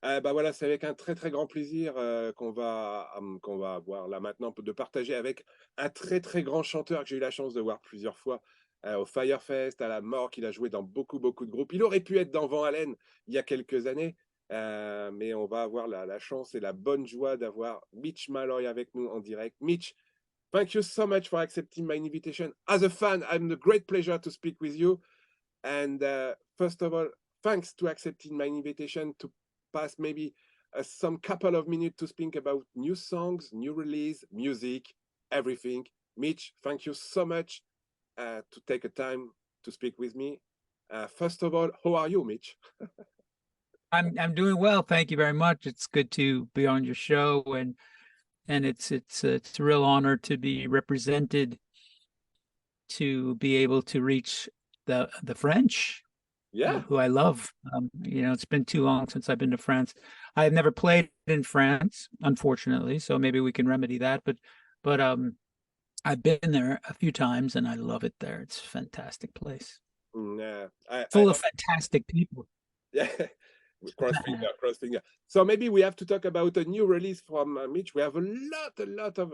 Bah voilà, c'est avec un très très grand plaisir qu'on va avoir là maintenant de partager avec un très très grand chanteur que j'ai eu la chance de voir plusieurs fois au Firefest, à la mort, qu'il a joué dans beaucoup de groupes. Il aurait pu être dans Van Halen il y a quelques années, mais on va avoir la chance et la bonne joie d'avoir Mitch Malloy avec nous en direct. Mitch, thank you so much for accepting my invitation. As a fan, I'm a great pleasure to speak with you. And first of all, thanks to accepting my invitation to pass maybe some couple of minutes to speak about new songs, new release, music, everything. Mitch, thank you so much to take a time to speak with me. First of all, how are you, Mitch? I'm doing well. Thank you very much. It's good to be on your show, and it's a real honor to be represented, to be able to reach the French, Yeah. who I love. It's been too long since I've been to France. I have never played in France, unfortunately, so maybe we can remedy that. But I've been there a few times, and I love it there. It's a fantastic place, I full of fantastic people. yeah. Cross finger. So maybe we have to talk about a new release from Mitch. We have a lot of,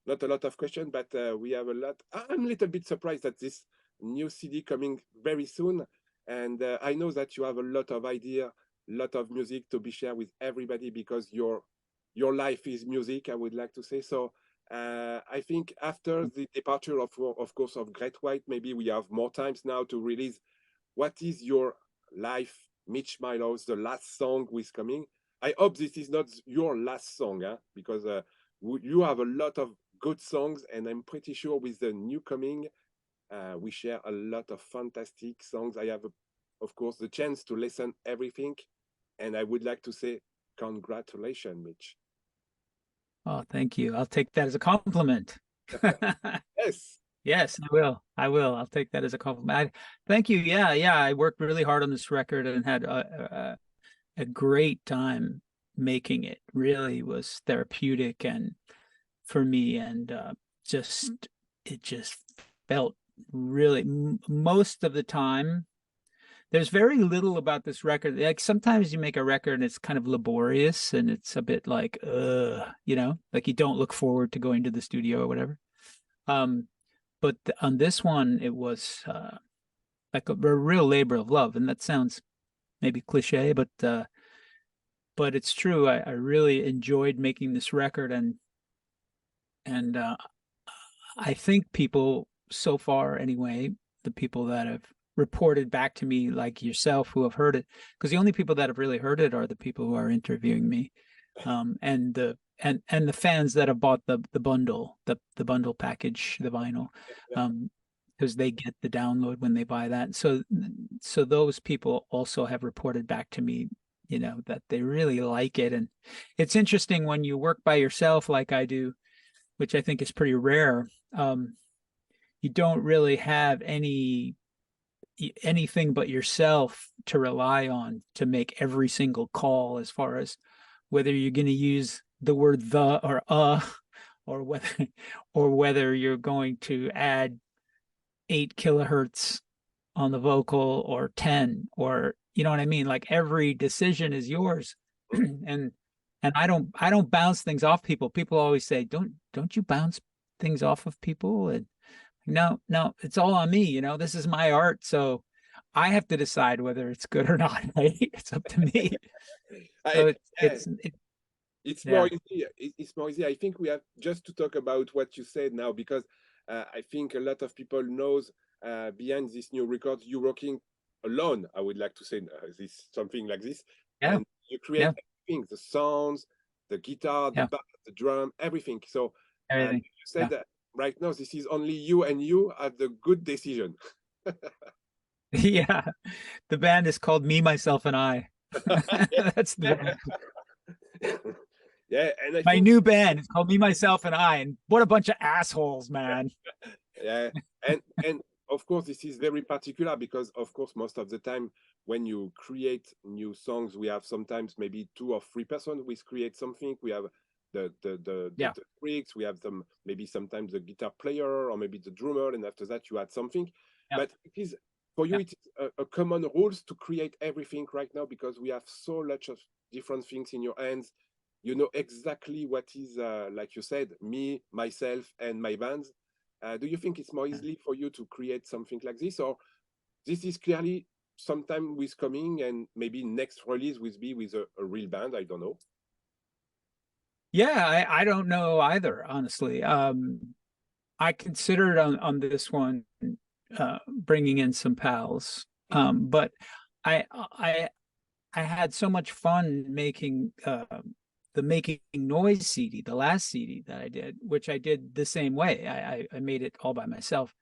not a lot of questions, but we have a lot. I'm a little bit surprised that this new CD coming very soon, and I know that you have a lot of idea, lot of music to be shared with everybody because your life is music. I would like to say so. I think after the departure of course of Great White, maybe we have more times now to release what is your life, Mitch Malloy's, the last song who is coming. I hope this is not your last song, huh? Because you have a lot of good songs, and I'm pretty sure with the new coming, we share a lot of fantastic songs. I have, of course, the chance to listen everything, and I would like to say congratulations, Mitch. Oh, thank you. I'll take that as a compliment. Yes. Yes, I will. I will. I'll take that as a compliment. Thank you. Yeah, yeah. I worked really hard on this record and had a great time making it. Really was therapeutic and for me, and just it just felt really most of the time. There's very little about this record. Like sometimes you make a record and it's kind of laborious and it's a bit like, like you don't look forward to going to the studio or whatever. Um, but on this one, it was like a real labor of love, and that sounds maybe cliche, but it's true. I really enjoyed making this record, and I think people so far, anyway, the people that have reported back to me, like yourself, who have heard it, because the only people that have really heard it are the people who are interviewing me, and the fans that have bought the bundle, the bundle package, the vinyl, because they get the download when they buy that. So those people also have reported back to me, that they really like it. And it's interesting when you work by yourself, like I do, which I think is pretty rare. You don't really have anything but yourself to rely on to make every single call, as far as whether you're going to use the word the or or whether you're going to add 8 kilohertz on the vocal or 10, or you know what I mean? Like every decision is yours. and I don't bounce things off people. People always say, don't you bounce things off of people? And no, it's all on me. This is my art, so I have to decide whether it's good or not. Right? It's up to me. So I, yeah. It's more yeah, easy. It's more easy. I think we have just to talk about what you said now because I think a lot of people knows behind this new record you're working alone. I would like to say this something like this, yeah, and you create yeah, everything: the sounds, the guitar, the yeah, bass, the drum, everything. So everything. you said Yeah, that right now this is only you and you have the good decision. yeah. The band is called Me, Myself, and I. That's the Yeah, band. yeah, and I My think new band is called Me, Myself, and I. And what a bunch of assholes, man. yeah, and of course this is very particular because of course most of the time when you create new songs we have sometimes maybe 2 or 3 persons we create something. We have Yeah, the tricks, we have them maybe sometimes the guitar player or maybe the drummer, and after that you add something. yeah, But it is for you, it's a common rules to create everything right now because we have so much of different things in your hands. You know exactly what is, like you said, me, myself, and my bands. Do you think it's more easily for you to create something like this, or this is clearly sometime with coming and maybe next release will be with a real band? I don't know. Yeah, I don't know either, honestly. I considered on this one bringing in some pals, but I had so much fun making the Making Noise CD, the last CD that I did, which I did the same way. I made it all by myself,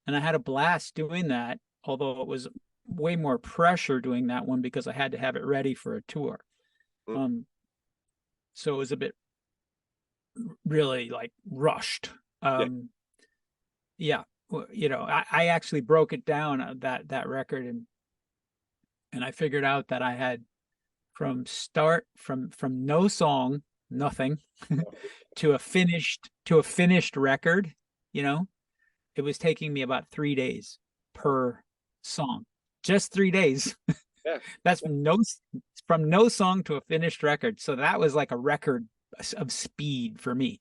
and I had a blast doing that. Although it was way more pressure doing that one because I had to have it ready for a tour. So it was a bit really like rushed. Yeah, you know, I actually broke it down that record, and I figured out that I had from no song, nothing, to a finished record. You know, it was taking me about 3 days per song, just 3 days. That's from no song to a finished record. So that was like a record of speed for me.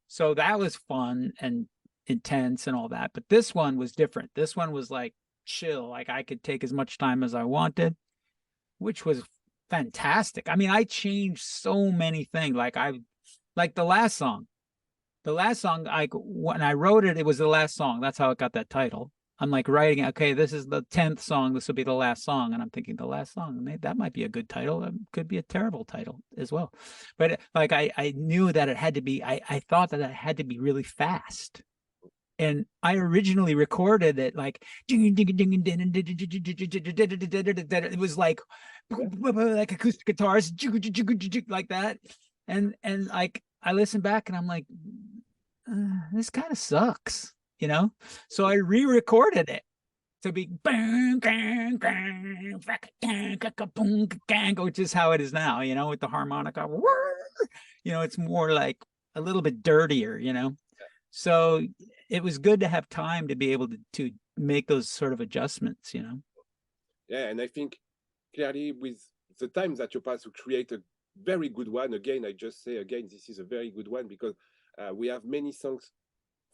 So that was fun and intense and all that. But this one was different. This one was like chill. Like I could take as much time as I wanted, which was fantastic. I mean, I changed so many things. Like the last song. The last song, when I wrote it, it was the last song. That's how it got that title. I'm like writing, okay, this is the 10th song. This will be the last song. And I'm thinking the last song, that might be a good title. It could be a terrible title as well. But like, I knew that it had to be, I thought that it had to be really fast. And I originally recorded it like, it was like acoustic guitars, like that. And like, I listened back and I'm like, this kind of sucks, you know? So I re-recorded it to be which is how it is now, you know, with the harmonica. You know, it's more like a little bit dirtier, you know? So it was good to have time to be able to make those sort of adjustments, you know? Yeah, and I think clearly with the time that you pass to create a very good one, again, I just say again, this is a very good one because we have many songs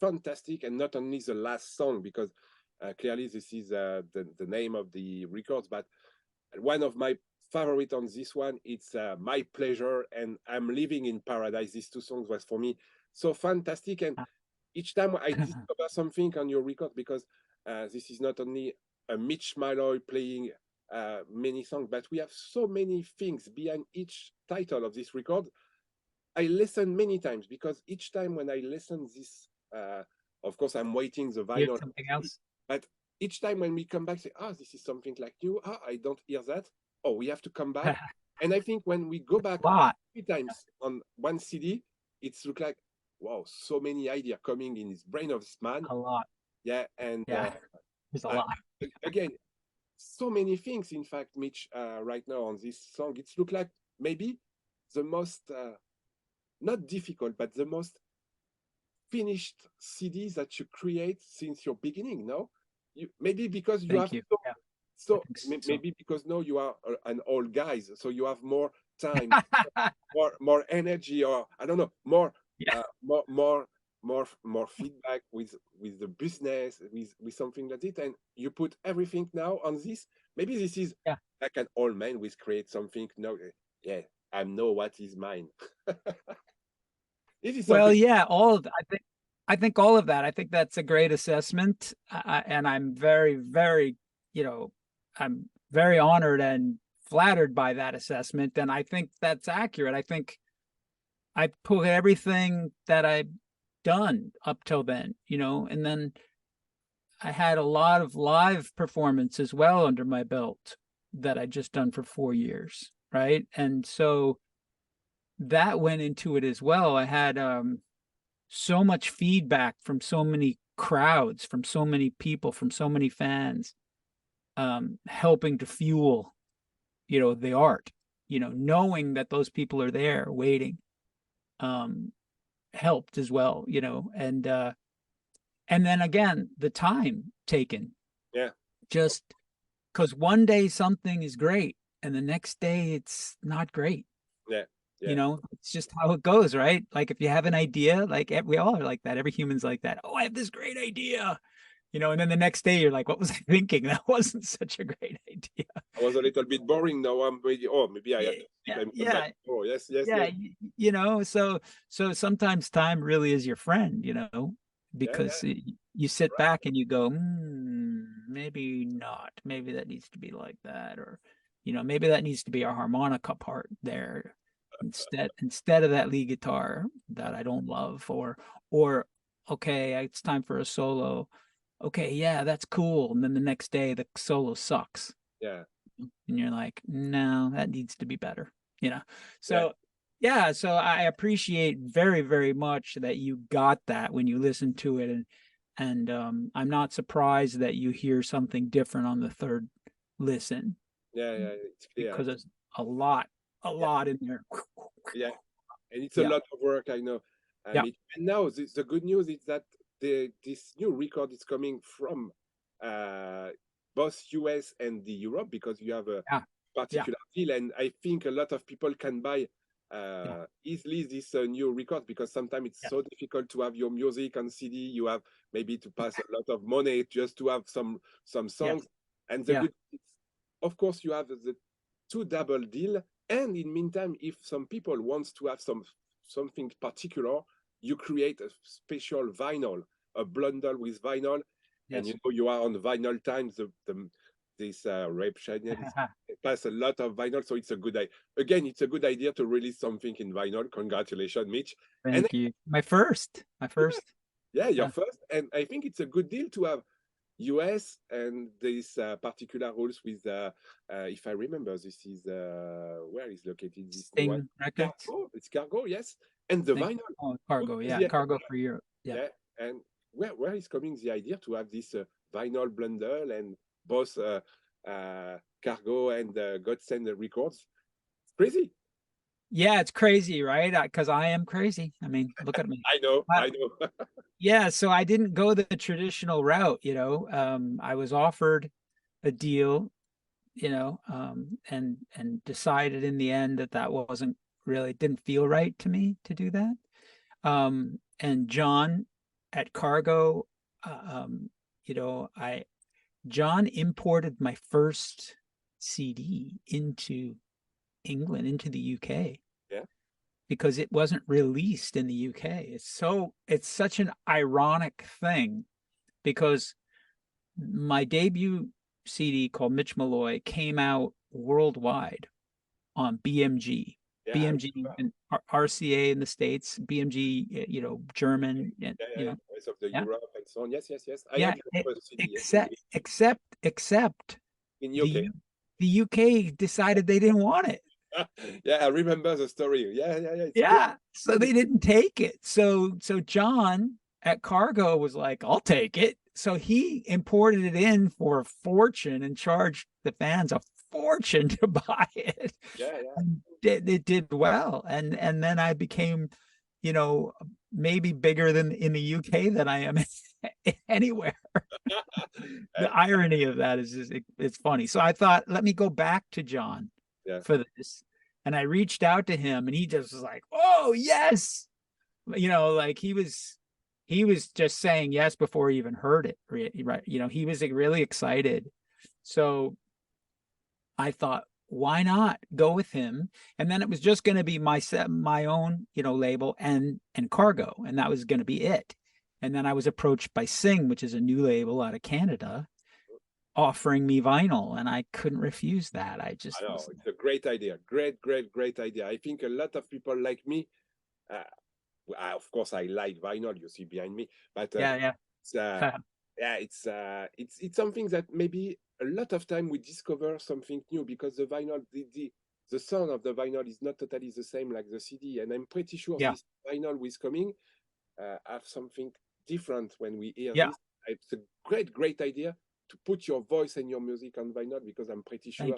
fantastic, and not only the last song, because clearly this is the name of the records, but one of my favorite on this one, it's My Pleasure and I'm Living in Paradise. These two songs was for me so fantastic, and each time I discover something on your record, because this is not only a Mitch Malloy playing many songs, but we have so many things behind each title of this record. I listen many times because each time when I listen this, of course I'm waiting the vinyl, something else, but each time when we come back, say, oh, this is something like new. Oh, I don't hear that. Oh, we have to come back. And I think when we go back 3 times on one CD, it's look like, wow, so many ideas coming in his brain of this man. A lot. Yeah, and there's a lot. Again, so many things. In fact, Mitch, right now on this song, it's look like maybe the most not difficult, but the most finished CD that you create since your beginning. No, maybe because you have so maybe because now you are an old guy, so you have more time, more energy, or I don't know, more more feedback with the business, with something like it, and you put everything now on this. Maybe this is like an old man with create something. No, yeah, I know what is mine. Well, yeah, all of that. I think all of that. I think that's a great assessment, and I'm very, very, you know, I'm very honored and flattered by that assessment, and I think that's accurate. I think I put everything that I've done up till then, you know, and then I had a lot of live performance as well under my belt that I just done for 4 years, right? And so that went into it as well. I had so much feedback from so many crowds, from so many people, from so many fans, helping to fuel, you know, the art, you know, knowing that those people are there waiting, helped as well, you know, and then again, the time taken, just because one day something is great and the next day it's not great. Yeah. You know, it's just how it goes, right? Like if you have an idea, like we all are like that. Every human's like that. Oh, I have this great idea, you know, and then the next day you're like, what was I thinking? That wasn't such a great idea. I was a little bit boring. Now I'm maybe, oh, maybe I have to sleep and come back. Oh, yes, yes, yes. You know, so sometimes time really is your friend, you know, because you sit back and you go, maybe not. Maybe that needs to be like that, or you know, maybe that needs to be a harmonica part there instead of that lead guitar that I don't love, or okay, it's time for a solo. Okay, yeah, that's cool. And then the next day the solo sucks. Yeah. And you're like, no, that needs to be better, you know. So yeah, so I appreciate very, very much that you got that when you listen to it, and I'm not surprised that you hear something different on the third listen. Yeah, it's clear. Because there's a lot in there. Yeah, and it's a lot of work, I know. And now the good news is that this new record is coming from both US and the Europe, because you have a particular deal, and I think a lot of people can buy easily this new record, because sometimes it's so difficult to have your music on CD. You have maybe to pass a lot of money just to have some songs. And the good, of course, you have the two double deal. And in meantime, if some people wants to have something particular, you create a special vinyl, a bundle with vinyl. And you know, you are on vinyl times. This Rape channel pass a lot of vinyl, so it's a good idea. Again, it's a good idea to release something in vinyl. Congratulations, Mitch. Thank you. My first. Yeah, your first. And I think it's a good deal to have US and these particular rules with, if I remember, this is, where is located this Sting Records? Cargo. It's Cargo, yes. And the vinyl. Oh, Cargo, Cargo for Europe. Yeah. And where is coming the idea to have this vinyl bundle, and both Cargo and Godsend Records? It's crazy. Yeah, it's crazy, right? Because I am crazy. I mean, look at me. I know. Yeah, so I didn't go the traditional route, you know. I was offered a deal, you know, and decided in the end that wasn't really, didn't feel right to me to do that. And John at Cargo, you know, John imported my first CD into England, into the UK, because it wasn't released in the UK. It's such an ironic thing, because my debut CD called Mitch Malloy came out worldwide on BMG. BMG and RCA in the States, BMG, you know, German, you know, rest of the Europe and so on. Yes. Except in UK. The UK decided they didn't want it. I remember the story. So they didn't take it. So John at Cargo was like, I'll take it. So he imported it in for a fortune and charged the fans a fortune to buy it. It did well, and then I became, you know, maybe bigger than in the UK than I am anywhere. The irony of that is just, it's funny. So I thought, let me go back to John for this, and I reached out to him, and he just was like, oh yes, you know, like he was just saying yes before he even heard it, right? You know, he was like really excited. So I thought, why not go with him? And then it was just going to be my own, you know, label and Cargo, and that was going to be it. And then I was approached by Sing, which is a new label out of Canada, offering me vinyl, and I couldn't refuse that. I know it's a great idea. Great idea. I think a lot of people like me, of course I like vinyl, you see behind me, but it's something that maybe a lot of time we discover something new, because the vinyl, the sound of the vinyl is not totally the same like the CD, and I'm pretty sure this vinyl is coming have something different when we hear this. It's a great idea to put your voice and your music on vinyl, because I'm pretty sure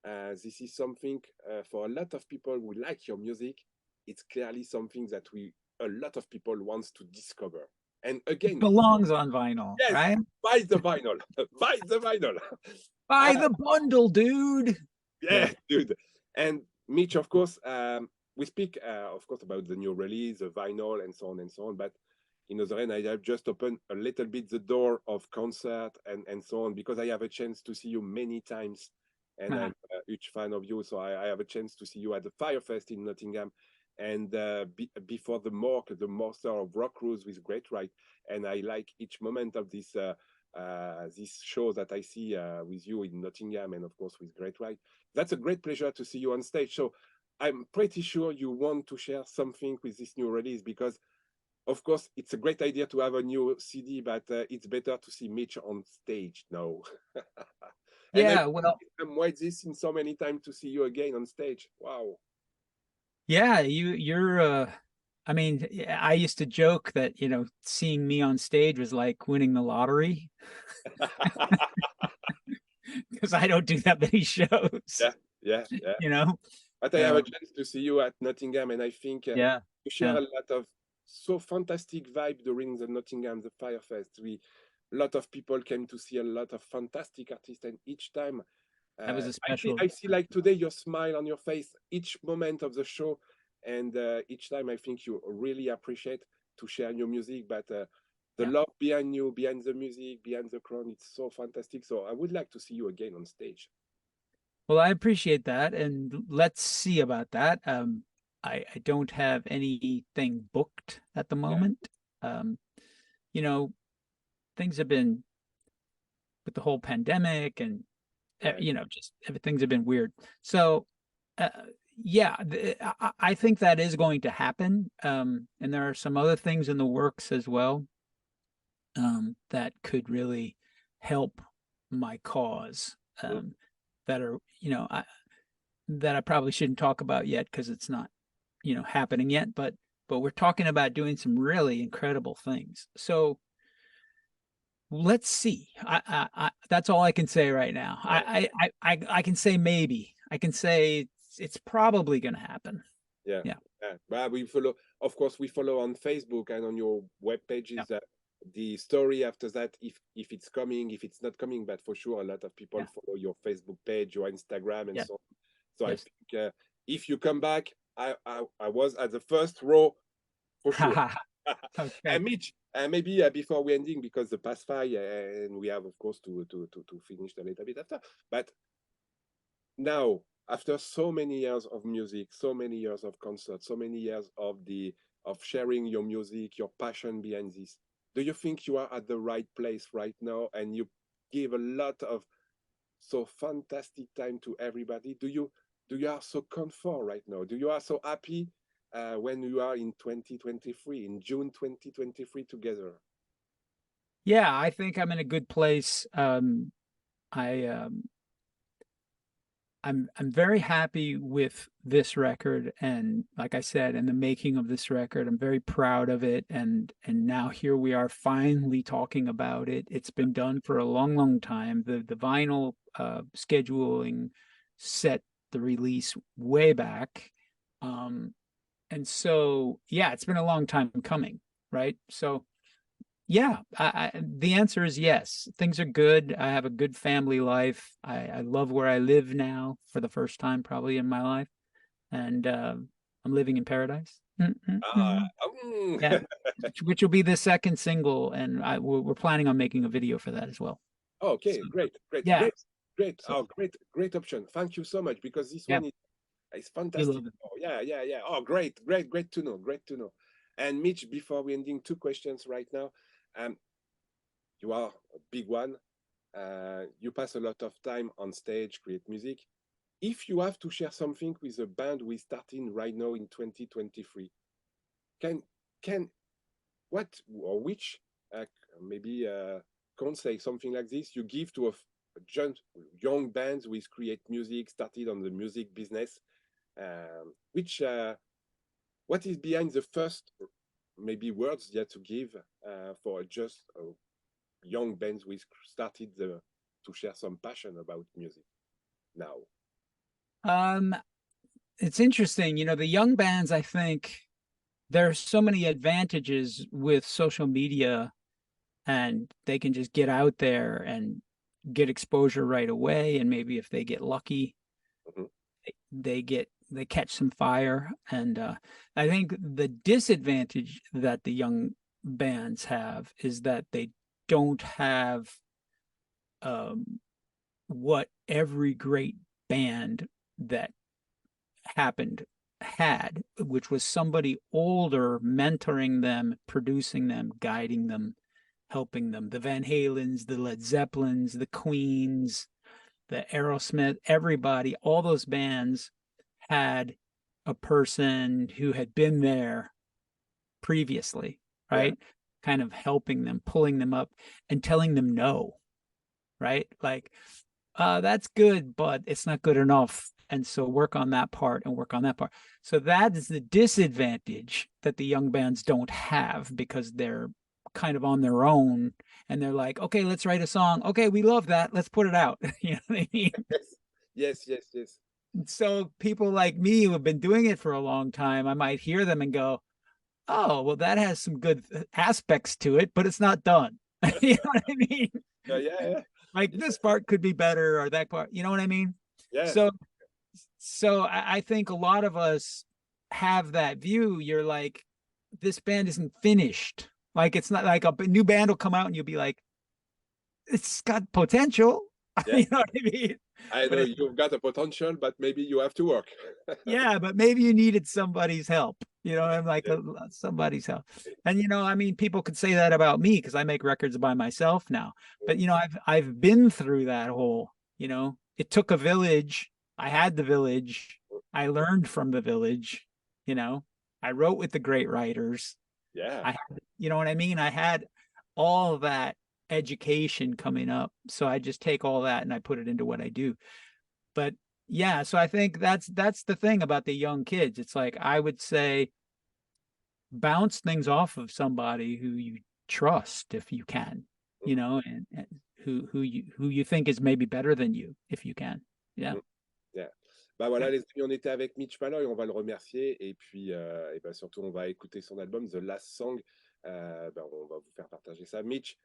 this is something for a lot of people who like your music. It's clearly something that a lot of people wants to discover. And again, belongs on vinyl, yes, right? buy the vinyl, buy the vinyl. Buy the bundle, dude. Yeah, dude. And Mitch, of course, we speak, of course, about the new release, the vinyl, and so on and so on. But in other end, I have just opened a little bit the door of concert and so on, because I have a chance to see you many times, and I'm a huge fan of you. So I have a chance to see you at the Firefest in Nottingham, and before the Mork, the Master of Rock Cruise with Great Right. And I like each moment of this show that I see with you in Nottingham, and of course with Great Right. That's a great pleasure to see you on stage. So I'm pretty sure you want to share something with this new release, because of course it's a great idea to have a new CD, but it's better to see Mitch on stage now. And yeah, well, I'm waiting so many times to see you again on stage. Wow. yeah, you're I mean, I used to joke that, you know, seeing me on stage was like winning the lottery because I don't do that many shows, Yeah. you know. But I have a chance to see you at Nottingham, and I think Yeah, you share a lot of so fantastic vibe during the Nottingham, the Firefest. A lot of people came to see a lot of fantastic artists, and each time that was a special. I see like today your smile on your face each moment of the show, and each time I think you really appreciate to share your music, but the love behind you, behind the music, behind the crown, it's so fantastic. So I would like to see you again on stage. Well, I appreciate that, and let's see about that. I don't have anything booked at the moment. You know, things have been with the whole pandemic, and you know, just things have been weird. So, yeah, I think that is going to happen. And there are some other things in the works as well that could really help my cause. That are, you know, that I probably shouldn't talk about yet because it's not, you know, happening yet. But we're talking about doing some really incredible things. So let's see. That's all I can say right now. I can say maybe. I can say it's probably going to happen. Yeah. But we follow, of course, we follow on Facebook and on your web pages the story after that, if it's coming, if it's not coming. But for sure, a lot of people follow your Facebook page, your Instagram, and so on. So I think if you come back, I was at the first row for sure. Okay. And Mitch, maybe before we ending, because the past five, and we have of course to finish a little bit after. But now, after so many years of music, so many years of concerts, so many years of sharing your music, your passion behind this, do you think you are at the right place right now, and you give a lot of so fantastic time to everybody? Do you are so comfort right now? Do you are so happy when you are in 2023, in June 2023 together? Yeah, I think I'm in a good place. I'm very happy with this record, and like I said, in the making of this record, I'm very proud of it, and now here we are finally talking about it. It's been done for a long time. The vinyl scheduling set the release way back, and so yeah, it's been a long time coming, right? So yeah, the answer is yes. Things are good. I have a good family life. I love where I live now for the first time probably in my life. And I'm living in paradise. Yeah, which will be the second single. And we're planning on making a video for that as well. Okay, So, great. yeah. Great. So, Great option. Thank you so much, because this one is fantastic. You love it. Oh, yeah. Oh, great to know. Great to know. And Mitch, before we ending, two questions right now. You are a big one. You pass a lot of time on stage, create music. If you have to share something with a band we starting right now in 2023, can what or which maybe can't say something like this you give to a young bands with create music, started on the music business, which what is behind the first maybe words you have to give for just young bands we started to share some passion about music now? It's interesting, you know, the young bands, I think there's so many advantages with social media, and they can just get out there and get exposure right away. And maybe if they get lucky, Mhm. they catch some fire. And I think the disadvantage that the young bands have is that they don't have what every great band that happened had, which was somebody older mentoring them, producing them, guiding them, helping them. The Van Halens, the Led Zeppelins, the Queens, the Aerosmith, everybody, all those bands had a person who had been there previously, right? Yeah. Kind of helping them, pulling them up and telling them no, right? Like, that's good, but it's not good enough. And so work on that part and work on that part. So that is the disadvantage that the young bands don't have, because they're kind of on their own, and they're like, okay, let's write a song. Okay, we love that. Let's put it out. You know what I mean? Yes. So people like me who have been doing it for a long time, I might hear them and go, oh, well, that has some good aspects to it, but it's not done. You know what I mean? Yeah. Like, this part could be better, or that part, you know what I mean? Yes. So I think a lot of us have that view. You're like, this band isn't finished. Like, it's not like a new band will come out and you'll be like, it's got potential. Yeah. You know what I mean? I But know it's, you've got a potential, but maybe you have to work. yeah, but maybe you needed somebody's help. You know, I'm like, Yeah. somebody's help. And I mean, people could say that about me because I make records by myself now. But I've been through that whole, it took a village. I had the village. I learned from the village, you know. I wrote with the great writers. Yeah. You know what I mean? I had all of that education coming up. So I just take all that and I put it into what I do. But yeah, so I think that's the thing about the young kids. It's like, I would say, bounce things off of somebody who you trust if you can, and who you think is maybe better than you if you can. Yeah. Yeah. Bah voilà, Yeah. les amis, on était avec Mitch Malloy, on va le remercier. Et puis, et ben surtout, on va écouter son album, The Last Song. Ben, on va vous faire partager ça. Mitch,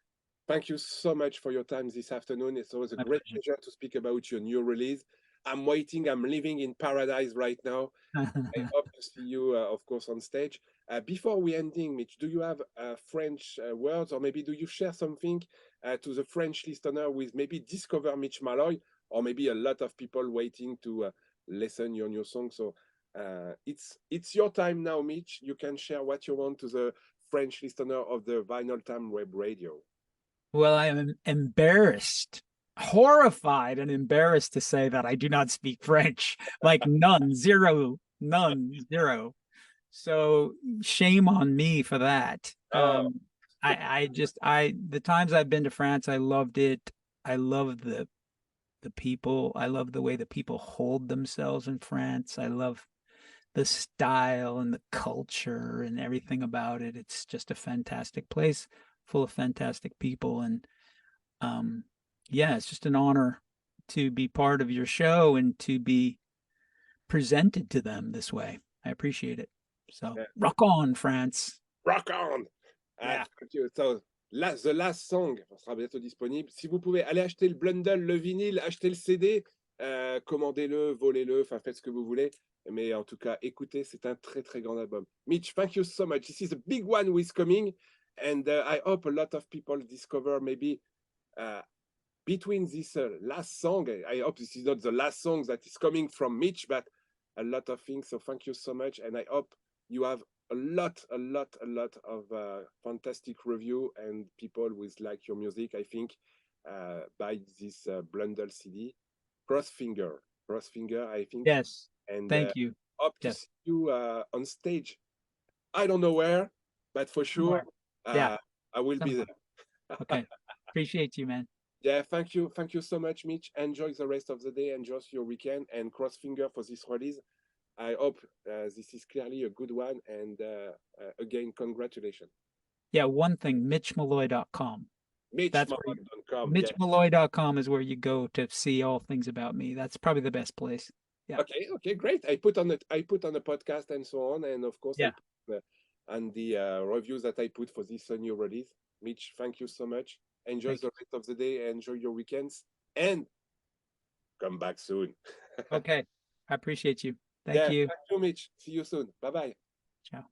thank you so much for your time this afternoon. It's always a My great pleasure. pleasure to speak about your new release. I'm waiting. I'm living in paradise right now. I hope to see you, of course, on stage. Before we ending, Mitch, do you have French words, or maybe do you share something to the French listener with maybe discover Mitch Malloy, or maybe a lot of people waiting to listen your new song? So it's your time now, Mitch. You can share what you want to the French listener of the Vinyl Time Web Radio. Well, I am embarrassed, horrified and embarrassed to say that I do not speak French. Like, none, zero, none, zero. So shame on me for that. Oh, The times I've been to France, I loved it. I love the people. I love the way the people hold themselves in France. I love the style and the culture and everything about it. It's just a fantastic place, full of fantastic people. And yeah, it's just an honor to be part of your show and to be presented to them this way. I appreciate it. So yeah. rock on, France. Rock on! Yeah. Thank you. So, The Last Song sera bientôt disponible. Si vous pouvez aller acheter le bundle, le vinyle, acheter le CD, commandez-le, volez-le, enfin faites ce que vous voulez. Mais en tout cas, écoutez, c'est un très très grand album. Mitch, thank you so much. This is a big one who is coming, and I hope a lot of people discover maybe between this last song. I hope this is not the last song that is coming from Mitch, but a lot of things. So thank you so much, and I hope you have a lot of fantastic review and people with like your music. I think buy this bundle CD. Cross finger, I think. Yes. And Thank you. hope to Yes. see you on stage. I don't know where, but for sure, Yeah. I will be Somewhere. there. Okay. Appreciate you, man. Yeah, thank you so much, Mitch. Enjoy the rest of the day, enjoy your weekend, and cross finger for this release. I hope this is clearly a good one, and again, congratulations. Yeah, one thing, mitchmalloy.com. MitchMalloy.com. Yeah. Mitchmalloy.com is where you go to see all things about me. That's probably the best place. Yeah. Okay, great. I put on a podcast and so on, and of course, Yeah. I put and the reviews that I put for this new release. Mitch, thank you so much. Enjoy Thank the rest of the day. Enjoy your weekends, and come back soon. Okay. I appreciate you. Thank Yeah, you. thank you, Mitch. See you soon. Bye-bye. Ciao.